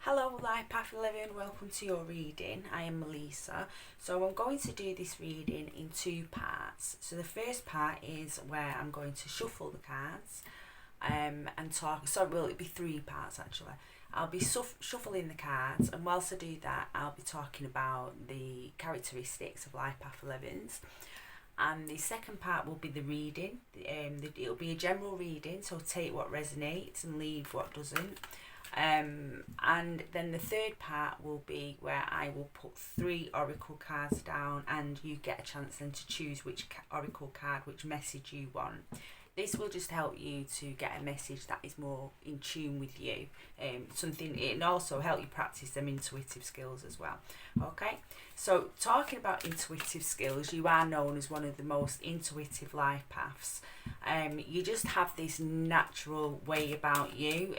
Hello Life Path 11, welcome to your reading. I am Melissa. So I'm going to do this reading in two parts. So the first part is where I'm going to shuffle the cards and talk, it'll be three parts actually. I'll be shuffling the cards, and whilst I do that I'll be talking about the characteristics of Life Path 11s. And the second part will be the reading. It'll be a general reading, so take what resonates and leave what doesn't. And then the third part will be where I will put 3 oracle cards down, and you get a chance then to choose which oracle card, which message you want. This will just help you to get a message that is more in tune with you. It also help you practice them intuitive skills as well. Okay, so talking about intuitive skills, you are known as one of the most intuitive life paths. You just have this natural way about you.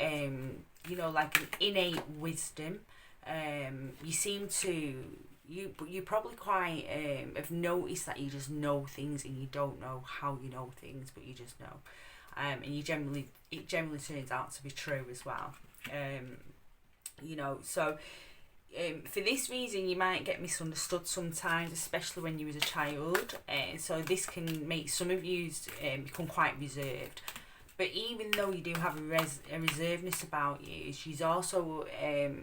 Like an innate wisdom. You seem to, you probably quite have noticed that you just know things and you don't know how you know things, but you just know. And it generally turns out to be true as well. For this reason, you might get misunderstood sometimes, especially when you was a child. So this can make some of you become quite reserved. But even though you do have a reservedness about you, she's also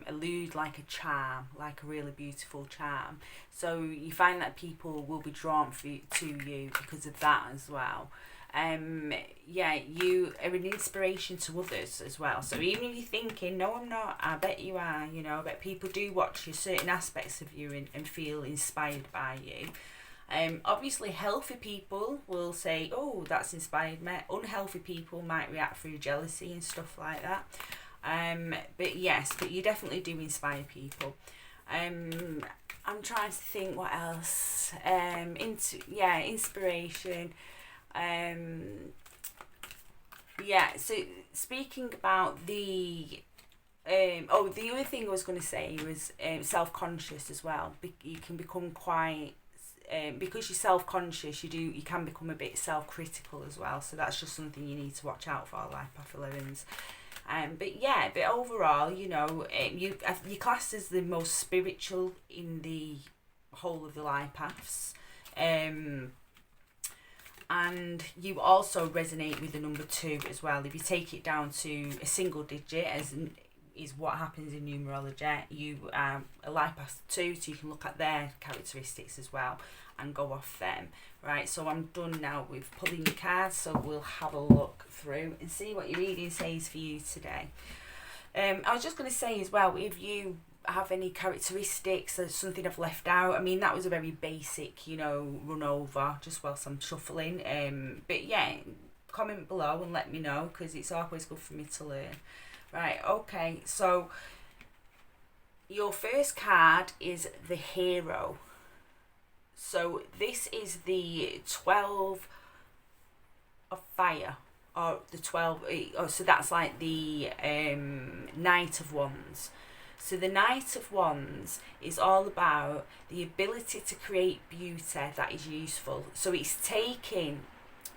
elude like a charm, like a really beautiful charm. So you find that people will be drawn to you because of that as well. You are an inspiration to others as well. So even if you're thinking, no, I'm not, I bet you are. I bet people do watch you, certain aspects of you, and feel inspired by you. Obviously healthy people will say, oh, that's inspired me. Unhealthy people might react through jealousy and stuff like that. But you definitely do inspire people. I'm trying to think what else. Inspiration. So speaking about the the other thing I was going to say was self-conscious as well. You can become quite because you're self-conscious, you can become a bit self-critical as well. So that's just something you need to watch out for, Life Path 11s. But overall, you're classed as the most spiritual in the whole of the life paths. And you also resonate with the number 2 as well. If you take it down to a single digit, as is what happens in numerology, you are a life path 2, so you can look at their characteristics as well and go off them. Right, so I'm done now with pulling the cards, so we'll have a look through and see what your reading says for you today. I was just going to say as well, if you have any characteristics or something I've left out, that was a very basic, run over just whilst I'm shuffling. Comment below and let me know, because it's always good for me to learn. Right, okay, so your first card is the Hero. So this is the 12 of fire, or the 12, so that's like the Knight of Wands. So the Knight of Wands is all about the ability to create beauty that is useful. So it's taking,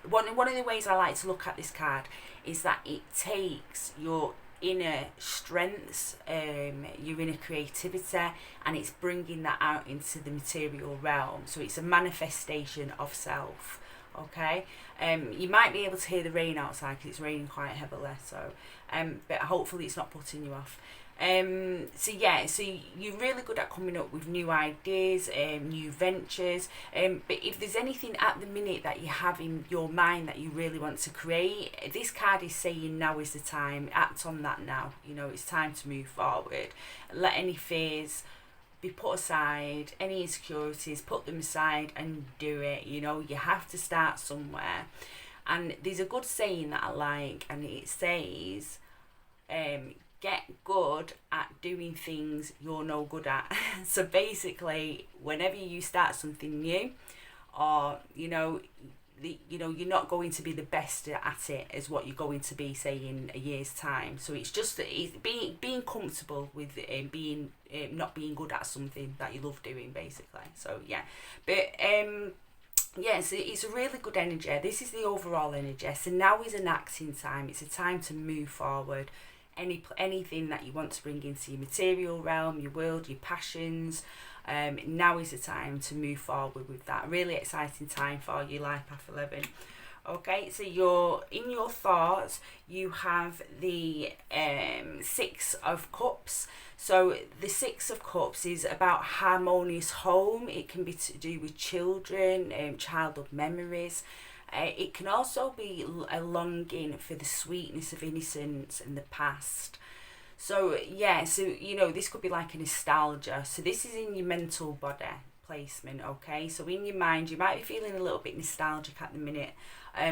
one of the ways I like to look at this card is that it takes your inner strengths, your inner creativity, and it's bringing that out into the material realm. So it's a manifestation of self. Okay, you might be able to hear the rain outside because it's raining quite heavily, so but hopefully it's not putting you off. So you're really good at coming up with new ideas, new ventures, but if there's anything at the minute that you have in your mind that you really want to create, this card is saying now is the time, act on that now. It's time to move forward. Let any fears be put aside, any insecurities, put them aside and do it. You have to start somewhere. And there's a good saying that I like, and it says, get good at doing things you're no good at. So basically, whenever you start something new, or you're not going to be the best at it as what you're going to be, say, in a year's time. So it's just being comfortable with being not being good at something that you love doing, basically. So so it's a really good energy. This is the overall energy. So now is an acting time. It's a time to move forward. anything that you want to bring into your material realm, your world, your passions. Now is the time to move forward with that. Really exciting time for your life path 11. Okay, so you're in your thoughts, you have the Six of Cups. So the Six of Cups is about harmonious home. It can be to do with children, childhood memories. It can also be a longing for the sweetness of innocence and the past. So yeah, so this could be like a nostalgia. So this is in your mental body placement, okay? So in your mind, you might be feeling a little bit nostalgic at the minute,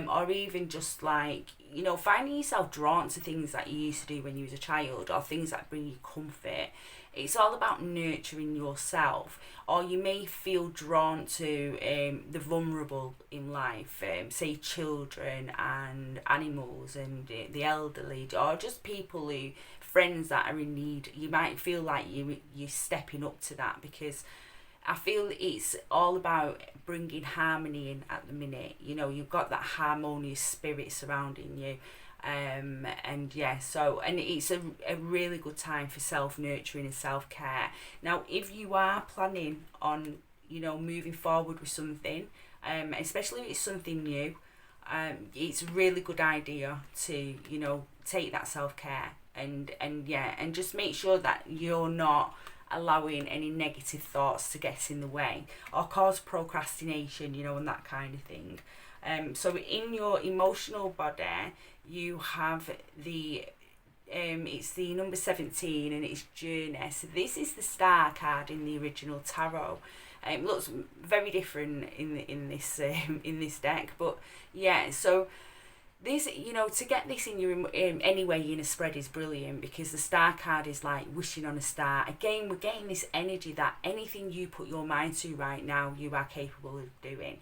or even just like, finding yourself drawn to things that you used to do when you was a child, or things that bring you comfort. It's all about nurturing yourself, or you may feel drawn to the vulnerable in life, say children and animals and the elderly, or just people friends that are in need. You might feel like you're stepping up to that, because I feel it's all about bringing harmony in at the minute. You've got that harmonious spirit surrounding you. And it's a really good time for self-nurturing and self-care. Now, if you are planning on, moving forward with something, especially if it's something new, it's a really good idea to, take that self-care and just make sure that you're not allowing any negative thoughts to get in the way or cause procrastination, and that kind of thing. So in your emotional body, you have the it's the number 17, and it's journey. So this is the star card in the original tarot. It looks very different in this deck, but yeah. So this, to get this in your anyway in a spread is brilliant, because the star card is like wishing on a star. Again, we're getting this energy that anything you put your mind to right now, you are capable of doing.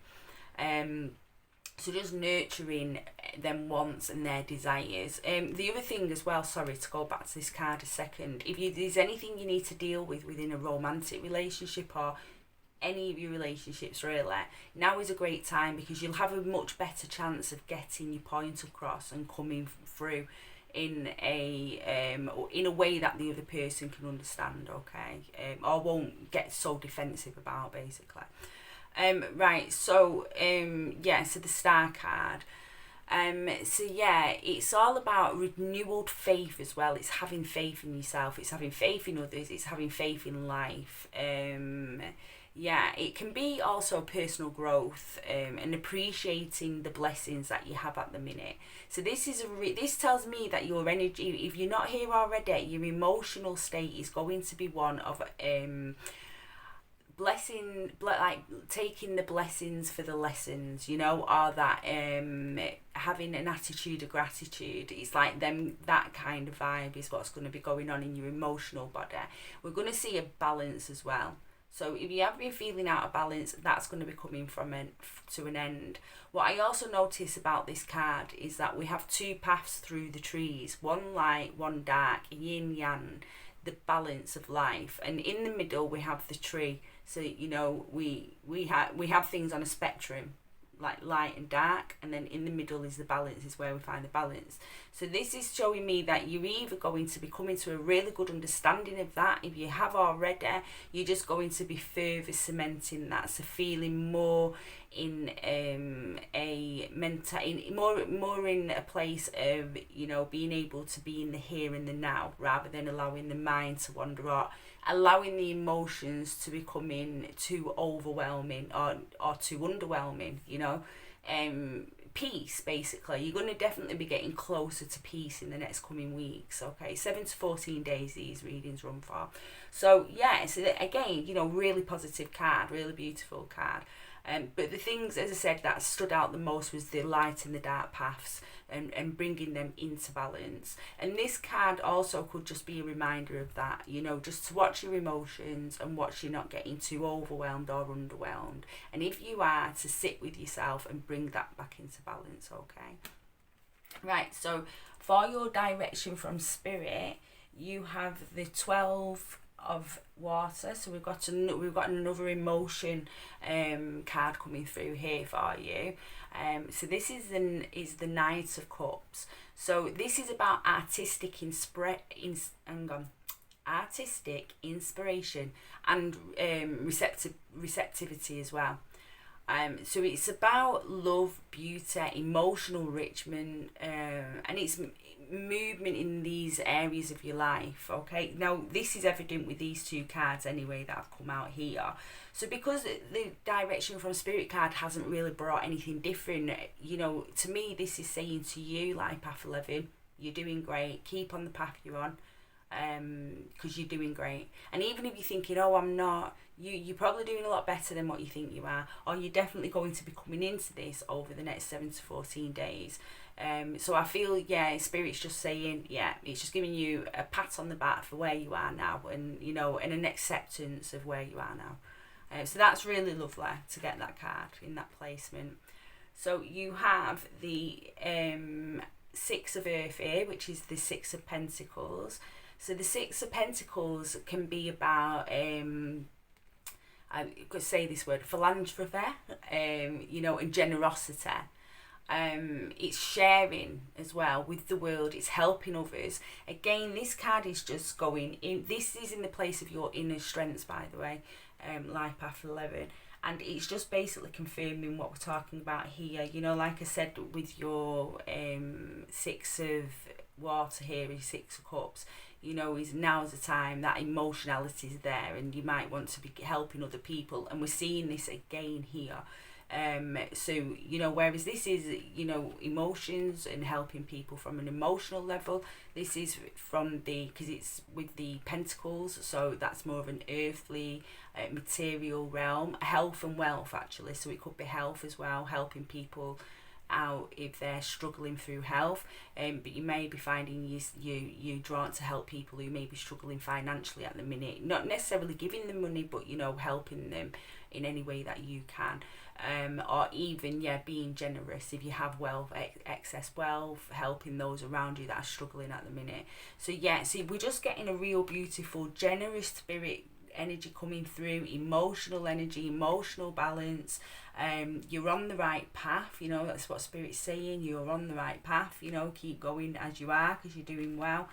So just nurturing them wants and their desires. The other thing as well, sorry to go back to this card a second, if there's anything you need to deal with within a romantic relationship or any of your relationships really, now is a great time, because you'll have a much better chance of getting your point across and coming through in a way that the other person can understand, okay, or won't get so defensive about, basically. So the star card. It's all about renewed faith as well. It's having faith in yourself, it's having faith in others, it's having faith in life. It can be also personal growth, and appreciating the blessings that you have at the minute. So this is this tells me that your energy, if you're not here already, your emotional state is going to be one of like taking the blessings for the lessons, or that having an attitude of gratitude. It's like that kind of vibe is what's going to be going on in your emotional body. We're going to see a balance as well. So if you have been feeling out of balance, that's going to be coming to an end. What I also notice about this card is that we have two paths through the trees, one light, one dark, yin yang, the balance of life. And in the middle we have the tree. So we have things on a spectrum, like light and dark, and then in the middle is the balance, is where we find the balance. So this is showing me that you're either going to be coming to a really good understanding of that. If you have already, you're just going to be further cementing that, so feeling more in more in a place of being able to be in the here and the now, rather than allowing the mind to wander, or allowing the emotions to becoming too overwhelming or too underwhelming. Peace, basically. You're going to definitely be getting closer to peace in the next coming weeks, okay? 7 to 14 days these readings run for. So again, really positive card, really beautiful card. But the things, as I said, that stood out the most was the light and the dark paths, and bringing them into balance. And this card also could just be a reminder of that, just to watch your emotions and watch you not getting too overwhelmed or underwhelmed. And if you are, to sit with yourself and bring that back into balance, okay? Right, so for your direction from Spirit, you have the 12 of Water. So we've got another emotion card coming through here for you. So this is the Knight of Cups. So this is about artistic inspiration and receptivity as well. So it's about love, beauty, emotional enrichment, and it's movement in these areas of your life. Okay, now this is evident with these two cards anyway that have come out here. So because the direction from Spirit card hasn't really brought anything different, you know, to me this is saying to you, like Path 11, you're doing great, keep on the path you're on, because you're doing great. And even if you're thinking, oh, I'm not, you're probably doing a lot better than what you think you are, or you're definitely going to be coming into this over the next 7 to 14 days. So I feel, yeah, Spirit's just saying, yeah, it's just giving you a pat on the back for where you are now, and, you know, and an acceptance of where you are now. So that's really lovely to get that card in that placement. So you have the Six of Earth here, which is the Six of Pentacles. So the Six of Pentacles can be about, I could say this word, philanthropy, you know, and generosity. It's sharing as well with the world, it's helping others. Again, this card is just going in, this is in the place of your inner strengths, by the way, Life Path 11. And it's just basically confirming what we're talking about here. You know, like I said, with your Six of Water here, is Six of Cups, you know, is now's the time, that emotionality is there, and you might want to be helping other people. And we're seeing this again here. So, you know, whereas this is, you know, emotions and helping people from an emotional level, this is from because it's with the Pentacles, so that's more of an earthly, material realm, health and wealth actually. So it could be health as well, helping people out if they're struggling through health, but you may be finding you drawn to help people who may be struggling financially at the minute, not necessarily giving them money, but, you know, helping them in any way that you can, or even, yeah, being generous if you have wealth, excess wealth, helping those around you that are struggling at the minute. So yeah, see, we're just getting a real beautiful generous spirit energy coming through, emotional energy, emotional balance. You're on the right path, you know, that's what Spirit's saying, you're on the right path, you know, keep going as you are, because you're doing well.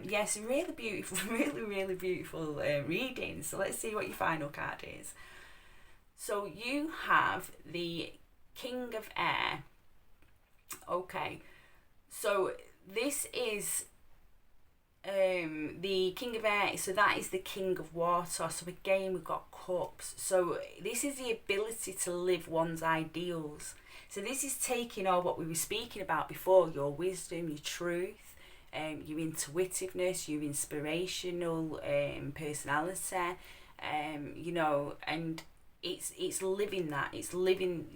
Yes, really beautiful, really beautiful reading. So let's see what your final card is. So you have the King of Air. Okay, so this is the King of Air, so that is the King of Water. So again, we've got Cups. So this is the ability to live one's ideals. So this is taking all what we were speaking about before, your wisdom, your truth, your intuitiveness, your inspirational personality, you know, and it's living that, it's living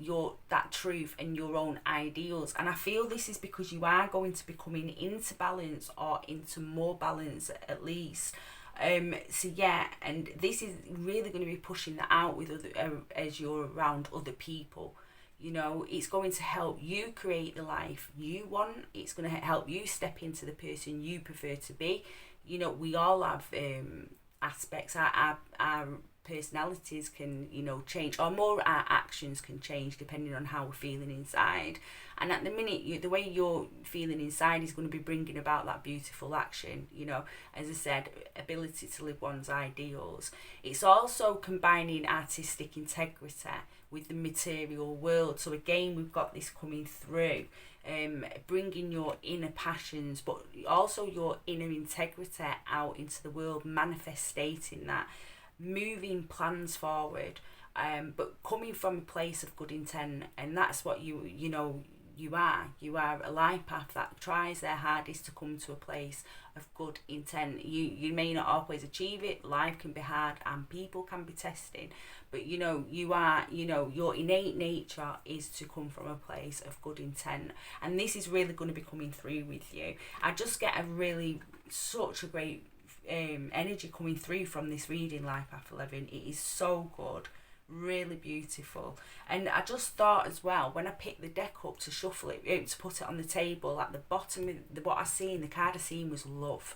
that truth and your own ideals. And I feel this is because you are going to be coming into balance, or into more balance at least. So yeah, and this is really going to be pushing that out with other as you're around other people. You know, it's going to help you create the life you want. It's going to help you step into the person you prefer to be. You know, we all have aspects. Our personalities can, you know, change, or more our actions can change depending on how we're feeling inside. And at the minute, the way you're feeling inside is going to be bringing about that beautiful action. You know, as I said, ability to live one's ideals. It's also combining artistic integrity with the material world. So again, we've got this coming through, bringing your inner passions, but also your inner integrity out into the world, manifesting that, moving plans forward, but coming from a place of good intent. And that's what you know you are a life path that tries their hardest to come to a place of good intent. You may not always achieve it, life can be hard and people can be testing, but you know your innate nature is to come from a place of good intent. And this is really going to be coming through with you. I just get such a great energy coming through from this reading, Life Path 11. It is so good, really beautiful. And I just thought as well, when I picked the deck up to shuffle it, to put it on the table, at the bottom of what I seen, the card I seen was love.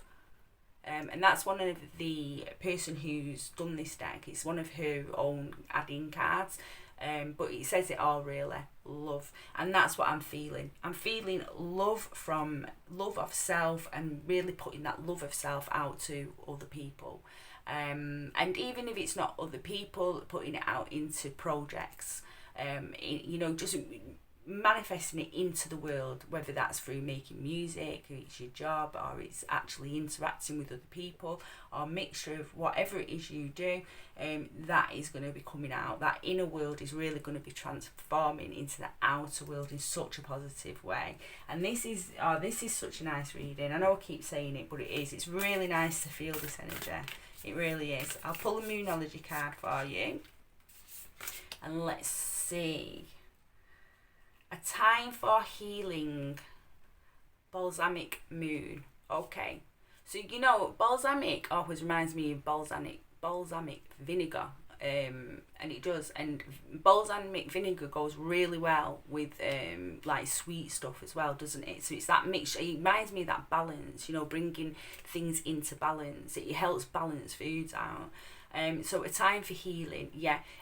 And that's one of the person who's done this deck. It's one of her own add-in cards. But it says it all really, love, and that's what I'm feeling. I'm feeling love of self, and really putting that love of self out to other people. And even if it's not other people, putting it out into projects, just manifesting it into the world, whether that's through making music, or it's your job, or it's actually interacting with other people, or a mixture of whatever it is you do. That is going to be coming out. That inner world is really going to be transforming into the outer world in such a positive way. And this is such a nice reading. I know I keep saying it, but it is. It's really nice to feel this energy. It really is. I'll pull a Moonology card for you, and let's see. A time for healing. Balsamic moon. Okay. So, balsamic always reminds me of balsamic vinegar. And it does. And balsamic vinegar goes really well with like sweet stuff as well, doesn't it? So it's that mixture. It reminds me of that balance, bringing things into balance. It helps balance foods out. So a time for healing,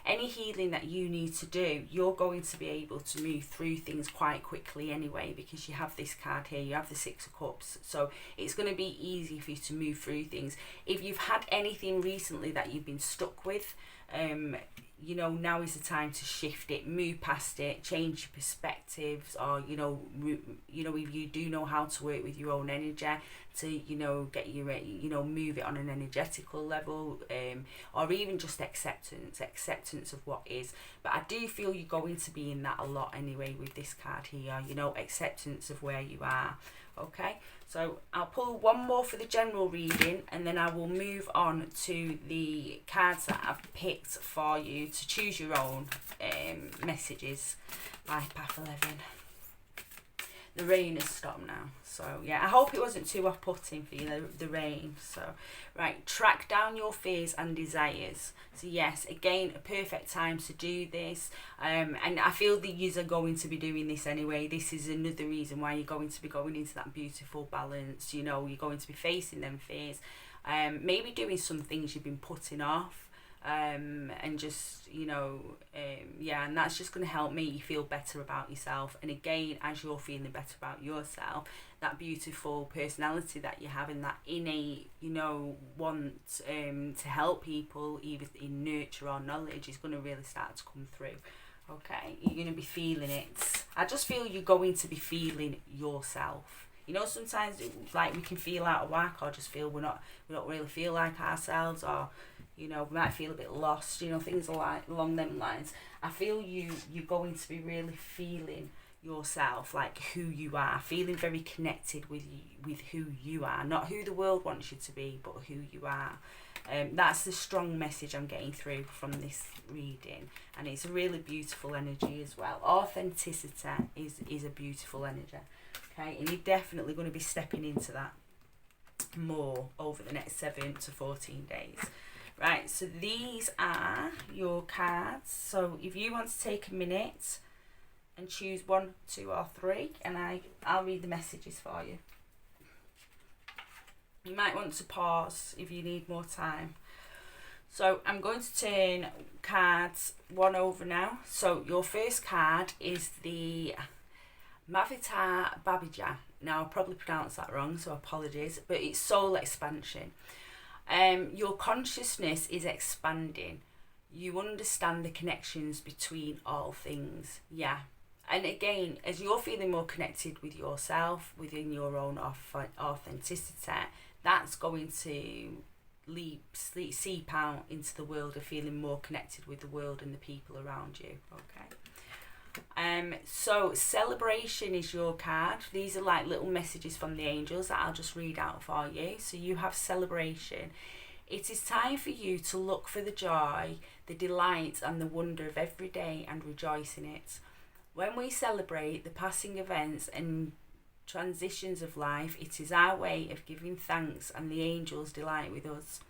any healing that you need to do, you're going to be able to move through things quite quickly anyway, because you have this card here, you have the Six of Cups, so it's going to be easy for you to move through things. If you've had anything recently that you've been stuck with, now is the time to shift it, move past it, change your perspectives, or if you do know how to work with your own energy, to get your move it on an energetical level, or even just acceptance of what is. But I do feel you're going to be in that a lot anyway with this card here, acceptance of where you are. Okay, so I'll pull one more for the general reading, and then I will move on to the cards that I've picked for you to choose your own messages by Path 11. The rain has stopped now, so I hope it wasn't too off-putting for you, the rain. So right, track down your fears and desires. So yes, again, a perfect time to do this, and I feel that you are going to be doing this anyway. This is another reason why you're going to be going into that beautiful balance. You're going to be facing them fears, maybe doing some things you've been putting off, and just and that's just going to help make you feel better about yourself. And again, as you're feeling better about yourself, that beautiful personality that you have, and that innate want to help people, either in nurture or knowledge, is going to really start to come through. Okay, you're going to be feeling it. I just feel you're going to be feeling yourself. Sometimes like we can feel out of whack, or just feel we don't really feel like ourselves, or we might feel a bit lost, things along them lines. I feel you're going to be really feeling yourself, like who you are, feeling very connected with who you are, not who the world wants you to be, but who you are. That's the strong message I'm getting through from this reading, and it's a really beautiful energy as well. Authenticity is a beautiful energy. Okay, and you're definitely going to be stepping into that more over the next 7 to 14 days. Right, so these are your cards. So if you want to take a minute and choose 1, 2 or 3, and I'll read the messages for you. You might want to pause if you need more time. So I'm going to turn cards 1 over now. So your first card is the Mavita Babija. Now, I'll probably pronounce that wrong, so apologies, but it's soul expansion. Your consciousness is expanding. You understand the connections between all things. And again, as you're feeling more connected with yourself, within your own authenticity, that's going to seep out into the world of feeling more connected with the world and the people around you. Okay. So celebration is your card. These are like little messages from the angels that I'll just read out for you. So you have celebration. It is time for you to look for the joy, the delight and the wonder of every day and rejoice in it. When we celebrate the passing events and transitions of life, it is our way of giving thanks, and the angels delight with us.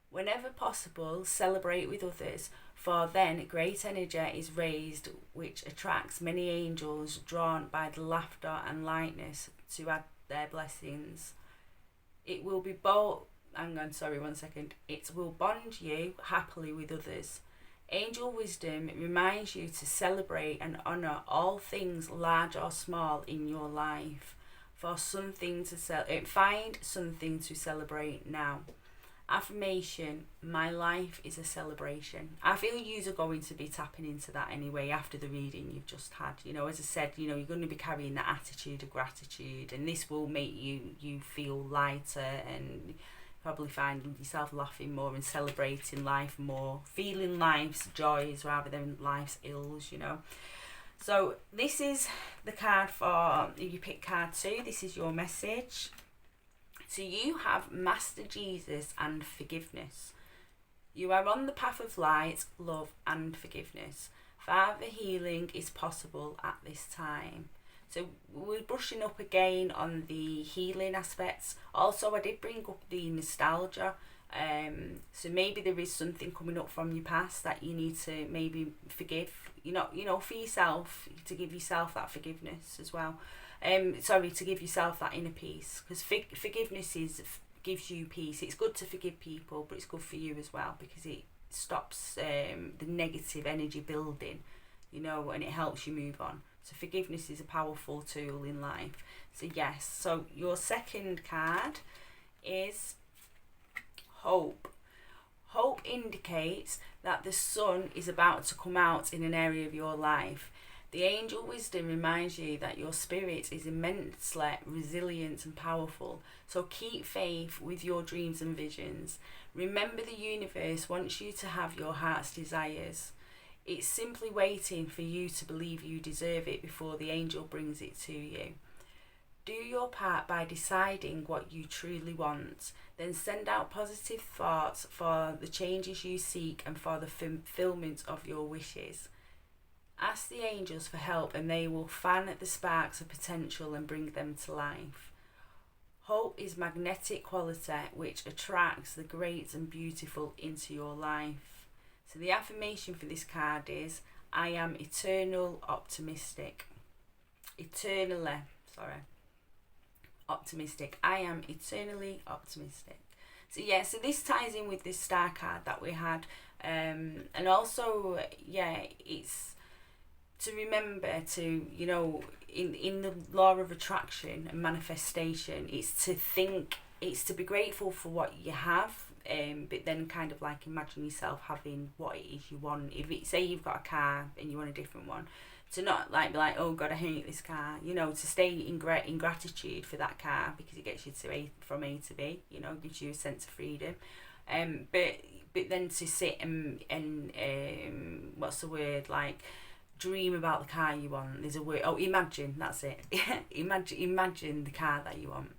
Whenever possible, celebrate with others, for then great energy is raised, which attracts many angels drawn by the laughter and lightness to add their blessings. It will be bold. Hang on, sorry, 1 second. It will bond you happily with others. Angel wisdom reminds you to celebrate and honour all things large or small in your life. For something to find something to celebrate now. Affirmation: my life is a celebration. I feel you are going to be tapping into that anyway after the reading you've just had. You know, as I said, you know, you're going to be carrying that attitude of gratitude, and this will make you feel lighter and probably find yourself laughing more and celebrating life more, feeling life's joys rather than life's ills, you know. So this is the card for, if you pick card 2, this is your message. So you have Master Jesus and forgiveness. You are on the path of light, love and forgiveness. Further healing is possible at this time. So we're brushing up again on the healing aspects. Also, I did bring up the nostalgia. So maybe there is something coming up from your past that you need to maybe forgive. You know, for yourself, to give yourself that forgiveness as well. To give yourself that inner peace, because forgiveness gives you peace. It's good to forgive people, but it's good for you as well, because it stops the negative energy building, you know, and it helps you move on. So forgiveness is a powerful tool in life. So yes, so your second card is hope. Hope indicates that the sun is about to come out in an area of your life. The angel wisdom reminds you that your spirit is immensely resilient and powerful. So keep faith with your dreams and visions. Remember, the universe wants you to have your heart's desires. It's simply waiting for you to believe you deserve it before the angel brings it to you. Do your part by deciding what you truly want. Then send out positive thoughts for the changes you seek and for the fulfillment of your wishes. Ask the angels for help, and they will fan at the sparks of potential and bring them to life. Hope is magnetic quality which attracts the great and beautiful into your life. So the affirmation for this card is, I am optimistic. I am eternally optimistic. So yeah, so this ties in with this star card that we had. And also, yeah, it's to remember to, you know, in the law of attraction and manifestation, it's to be grateful for what you have, but then kind of like imagine yourself having what it is you want. If it, say you've got a car and you want a different one, to not like be like, oh God, I hate this car, you know, to stay in gratitude for that car, because it gets you from A to B, you know, gives you a sense of freedom. But then to sit and what's the word, like, dream about the car you want. There's a word, imagine, that's it. imagine the car that you want.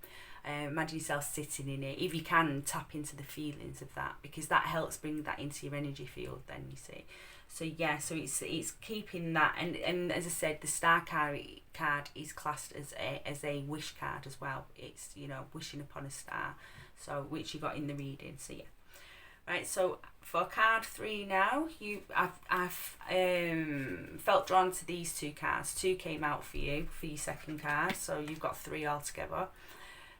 Imagine yourself sitting in it. If you can, tap into the feelings of that, because that helps bring that into your energy field then, you see. So yeah, so it's keeping that, and as I said, the star card is classed as a wish card as well. It's, you know, wishing upon a star, so which you got in the reading. So yeah. Right, so for card 3 now, I've felt drawn to these 2 cards. 2 came out for you for your second card, so you've got 3 altogether.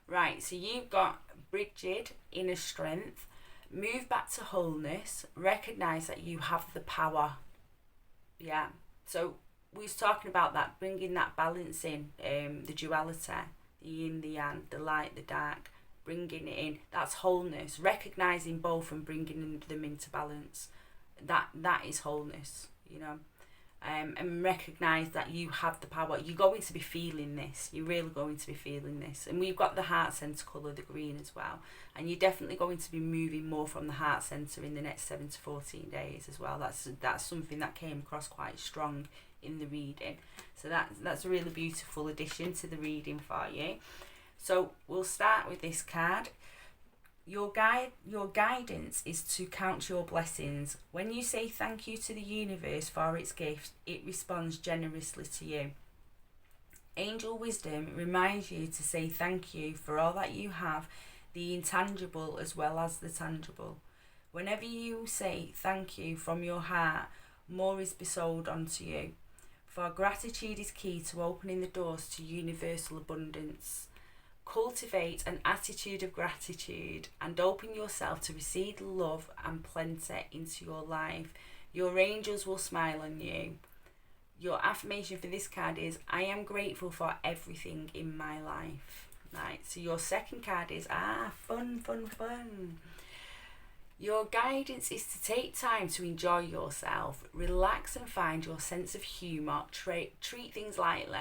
Right, so you've got Bridget, inner strength, move back to wholeness, recognise that you have the power. Yeah, so we was talking about that, bringing that balance in, the duality, the yin, the yang, the light, the dark. Bringing it in, that's wholeness. Recognizing both and bringing them into balance, that is wholeness, you know. And recognize that you have the power. You're going to be feeling this. You're really going to be feeling this. And we've got the heart center color, the green, as well. And you're definitely going to be moving more from the heart center in the next 7 to 14 days as well. That's something that came across quite strong in the reading. So that's a really beautiful addition to the reading for you. So we'll start with this card. Your guidance is to count your blessings. When you say thank you to the universe for its gift, it responds generously to you. Angel wisdom reminds you to say thank you for all that you have, the intangible as well as the tangible. Whenever you say thank you from your heart, more is bestowed onto you. For gratitude is key to opening the doors to universal abundance. Cultivate an attitude of gratitude and open yourself to receive love and plenty into your life. Your angels will smile on you. Your affirmation for this card is, I am grateful for everything in my life. Right, so your second card is, fun. Your guidance is to take time to enjoy yourself, relax and find your sense of humour, treat things lightly.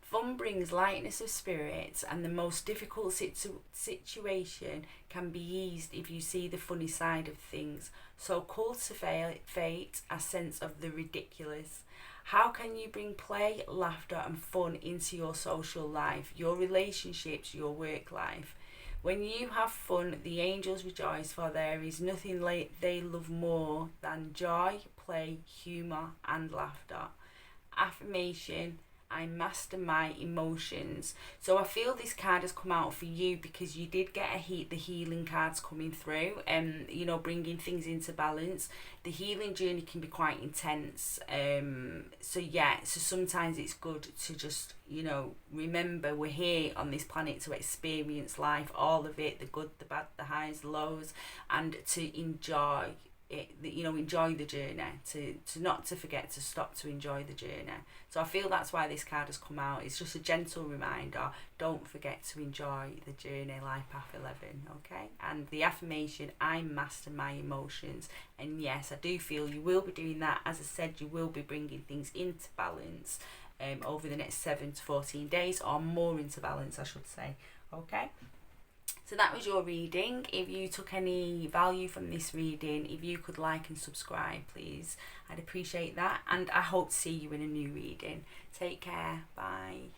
Fun brings lightness of spirit, and the most difficult situation can be eased if you see the funny side of things. So cultivate a sense of the ridiculous. How can you bring play, laughter and fun into your social life, your relationships, your work life? When you have fun, the angels rejoice, for there is nothing they love more than joy, play, humour and laughter. Affirmation, I master my emotions. So I feel this card has come out for you because you did get the healing cards coming through, you know, bringing things into balance. The healing journey can be quite intense. So sometimes it's good to just, you know, remember we're here on this planet to experience life, all of it, the good, the bad, the highs, the lows, and to enjoy it, you know, enjoy the journey, to not to forget to stop to enjoy the journey. So I feel that's why this card has come out. It's just a gentle reminder, don't forget to enjoy the journey, life path 11, okay? And the affirmation, I master my emotions. And yes, I do feel you will be doing that. As I said, you will be bringing things into balance over the next 7 to 14 days, or more into balance, I should say, okay? So that was your reading. If you took any value from this reading, if you could like and subscribe, please, I'd appreciate that. And I hope to see you in a new reading. Take care. Bye.